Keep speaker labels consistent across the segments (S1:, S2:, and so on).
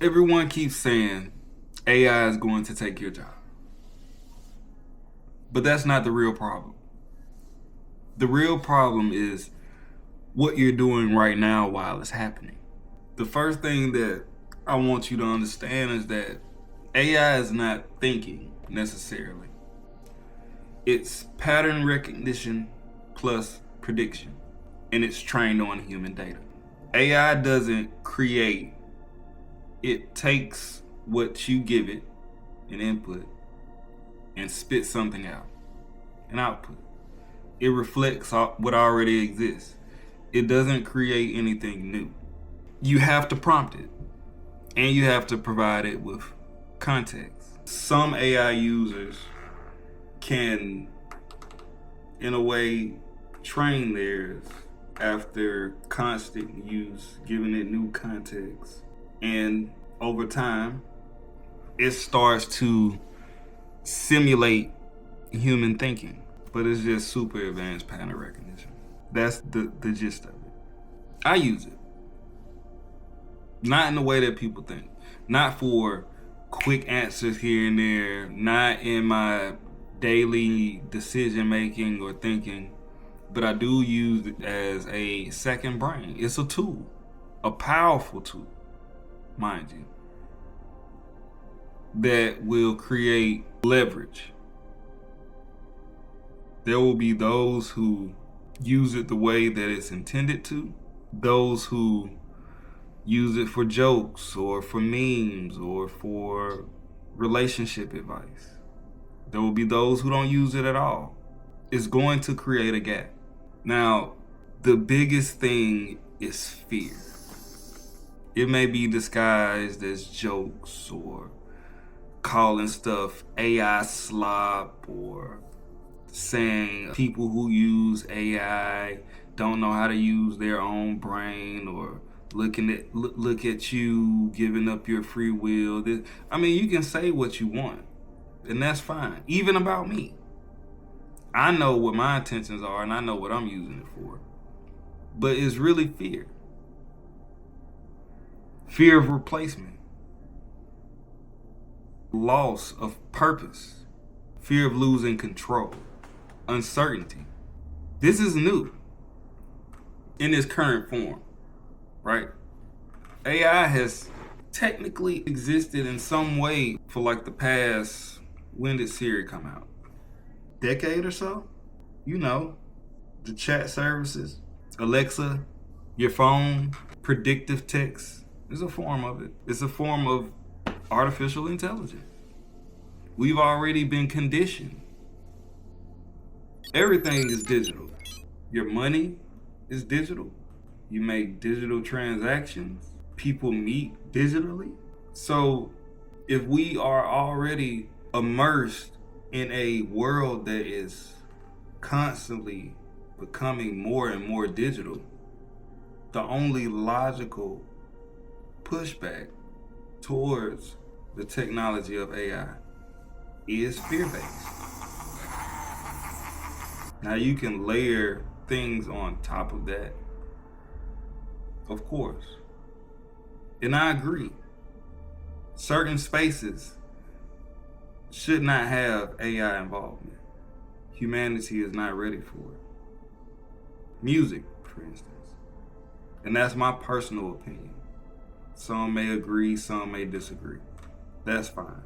S1: Everyone keeps saying AI is going to take your job. But that's not the real problem. The real problem is what you're doing right now while it's happening. The first thing that I want you to understand is that AI is not thinking necessarily. It's pattern recognition plus prediction, and it's trained on human data. AI doesn't create, it takes what you give it, an input, and spits something out, an output. It reflects what already exists. It doesn't create anything new. You have to prompt it, and you have to provide it with context. Some AI users can, in a way, train theirs after constant use, giving it new context. And over time, it starts to simulate human thinking, but it's just super advanced pattern recognition. That's the gist of it. I use it. Not in the way that people think. Not for quick answers here and there, not in my daily decision making or thinking, but I do use it as a second brain. It's a tool, a powerful tool, mind you, that will create leverage. There will be those who use it the way that it's intended to, those who use it for jokes or for memes or for relationship advice. There will be those who don't use it at all. It's going to create a gap. Now, the biggest thing is fear. It may be disguised as jokes or calling stuff AI slop or saying people who use AI don't know how to use their own brain or look at you giving up your free will. I mean, you can say what you want, and that's fine. Even about me. I know what my intentions are, and I know what I'm using it for. But it's really fear. Fear of replacement. Loss of purpose. Fear of losing control. Uncertainty. This is new in its current form, right? AI has technically existed in some way for like the past, when did Siri come out? Decade or so? You know, the chat services, Alexa, your phone, predictive text is a form of it. It's a form of artificial intelligence. We've already been conditioned. Everything is digital. Your money is digital. You make digital transactions. People meet digitally. So if we are already immersed in a world that is constantly becoming more and more digital, the only logical pushback towards the technology of AI is fear-based. Now you can layer things on top of that, of course. And I agree. Certain spaces should not have AI involvement. Humanity is not ready for it. Music, for instance. And that's my personal opinion. Some may agree, some may disagree. That's fine.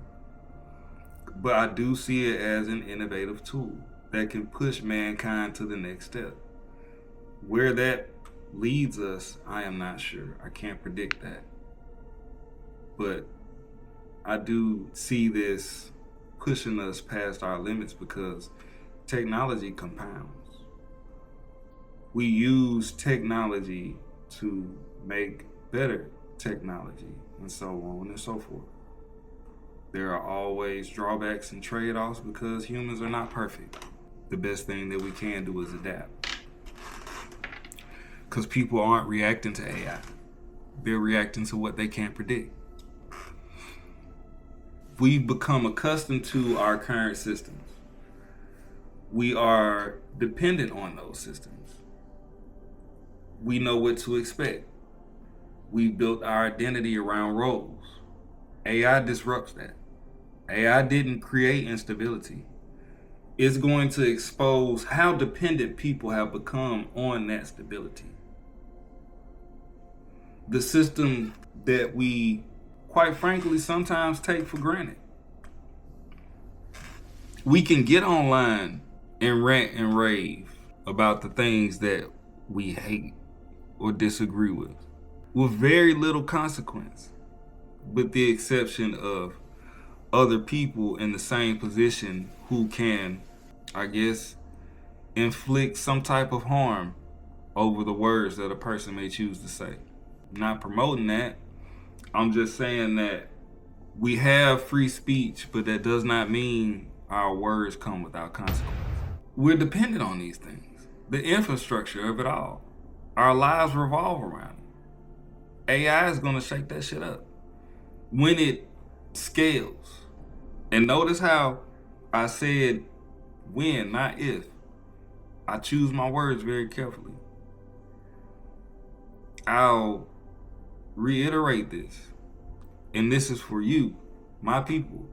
S1: But I do see it as an innovative tool that can push mankind to the next step. Where that leads us, I am not sure. I can't predict that. But I do see this pushing us past our limits because technology compounds. We use technology to make better technology and so on and so forth. There are always drawbacks and trade-offs because humans are not perfect. The best thing that we can do is adapt. Because people aren't reacting to AI. They're reacting to what they can't predict. We've become accustomed to our current systems. We are dependent on those systems. We know what to expect. We built our identity around roles. AI disrupts that. AI didn't create instability. It's going to expose how dependent people have become on that stability. The system that we, quite frankly, sometimes take for granted. We can get online and rant and rave about the things that we hate or disagree with very little consequence, with the exception of other people in the same position who can, I guess, inflict some type of harm over the words that a person may choose to say. I'm not promoting that. I'm just saying that we have free speech, but that does not mean our words come without consequence. We're dependent on these things, the infrastructure of it all. Our lives revolve around it. AI is going to shake that shit up when it scales. And notice how I said when, not if. I choose my words very carefully. I'll reiterate this, and this is for you, my people.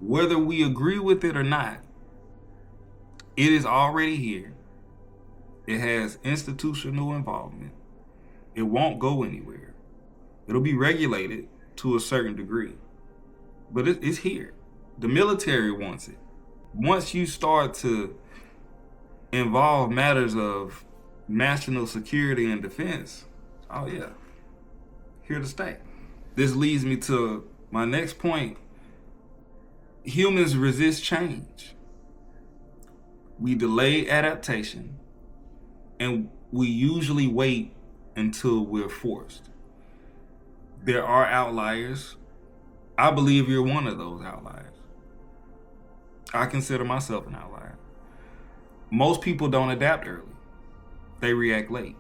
S1: Whether we agree with it or not, it is already here. It has institutional involvement. It won't go anywhere. It'll be regulated to a certain degree, but it's here. The military wants it. Once you start to involve matters of national security and defense, oh yeah, here to stay. This leads me to my next point. Humans resist change. We delay adaptation, and we usually wait until we're forced. There are outliers. I believe you're one of those outliers. I consider myself an outlier. Most people don't adapt early. They react late.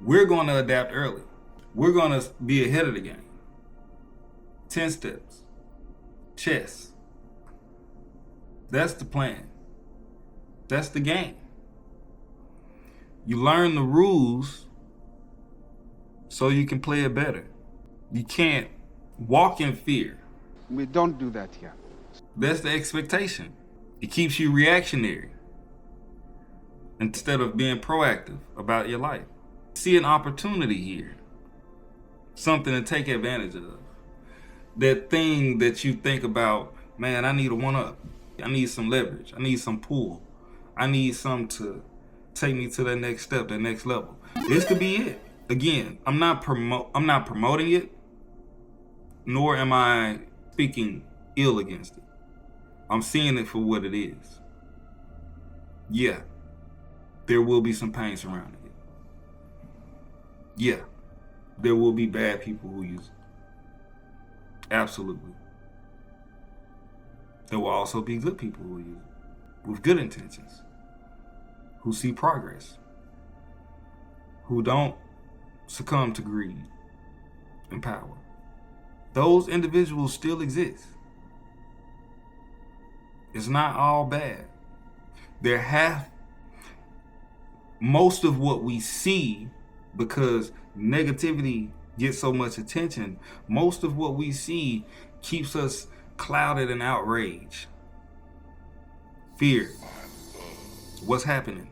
S1: We're going to adapt early. We're going to be ahead of the game. 10 steps. Chess. That's the plan. That's the game. You learn the rules so you can play it better. You can't walk in fear.
S2: We don't do that here.
S1: That's the expectation. It keeps you reactionary instead of being proactive about your life. See an opportunity here. Something to take advantage of. That thing that you think about, man, I need a one-up. I need some leverage. I need some pull. I need something to take me to that next step, that next level. This could be it. Again, I'm not promoting it, nor am I speaking ill against it. I'm seeing it for what it is. Yeah, there will be some pain surrounding it. Yeah, there will be bad people who use it. Absolutely. There will also be good people who use it with good intentions, who see progress, who don't succumb to greed and power. Those individuals still exist. It's not all bad. Most of what we see, because negativity gets so much attention, most of what we see keeps us clouded in outrage, fear. What's happening?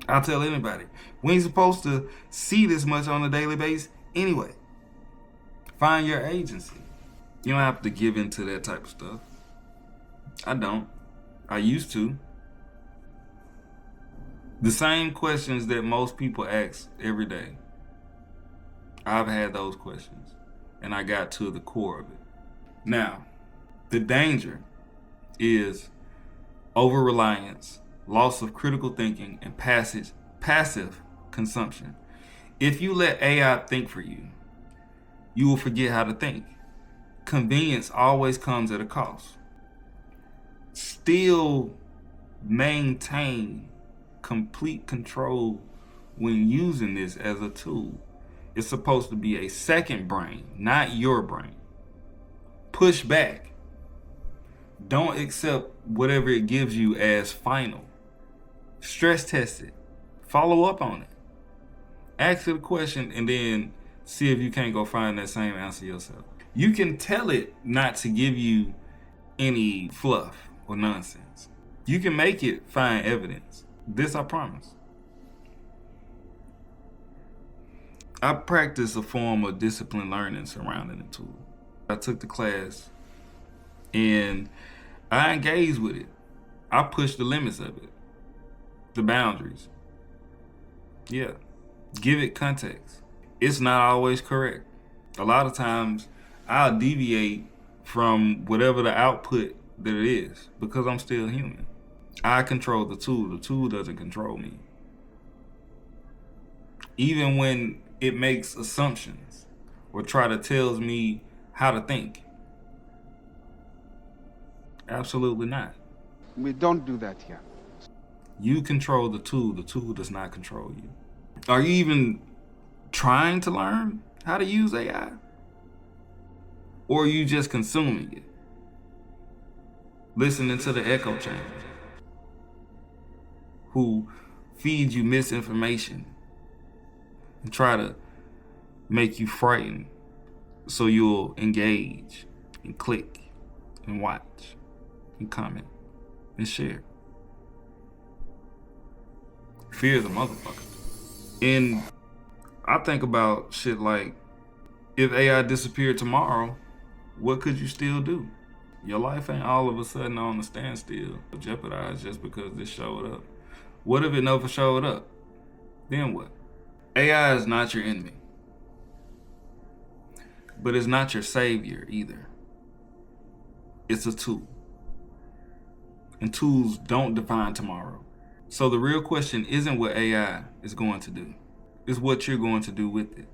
S1: I'll tell anybody, we ain't supposed to see this much on a daily basis anyway. Find your agency. You don't have to give into that type of stuff. I don't. I used to. The same questions that most people ask every day. I've had those questions, and I got to the core of it. Now, the danger is over-reliance, loss of critical thinking, and passive consumption. If you let AI think for you, you will forget how to think. Convenience always comes at a cost. Still maintain complete control when using this as a tool. It's supposed to be a second brain, not your brain. Push back. Don't accept whatever it gives you as final. Stress test it. Follow up on it. Ask it a question and then See if you can't go find that same answer yourself. You can tell it not to give you any fluff or nonsense. You can make it find evidence. This I promise. I practice a form of disciplined learning surrounding the tool. I took the class and I engaged with it. I pushed the limits of it, the boundaries. Yeah, give it context. It's not always correct. A lot of times I'll deviate from whatever the output that it is because I'm still human. I control the tool doesn't control me. Even when it makes assumptions or try to tells me how to think. Absolutely not.
S2: We don't do that here.
S1: You control the tool does not control you. Are you even trying to learn how to use AI? Or are you just consuming it? Listening to the echo chamber who feed you misinformation and try to make you frightened so you'll engage and click and watch and comment and share. Fear is a motherfucker. And I think about shit like, if AI disappeared tomorrow, what could you still do? Your life ain't all of a sudden on a standstill, jeopardized just because this showed up. What if it never showed up? Then what? AI is not your enemy. But it's not your savior either. It's a tool. And tools don't define tomorrow. So the real question isn't what AI is going to do. It's what you're going to do with it.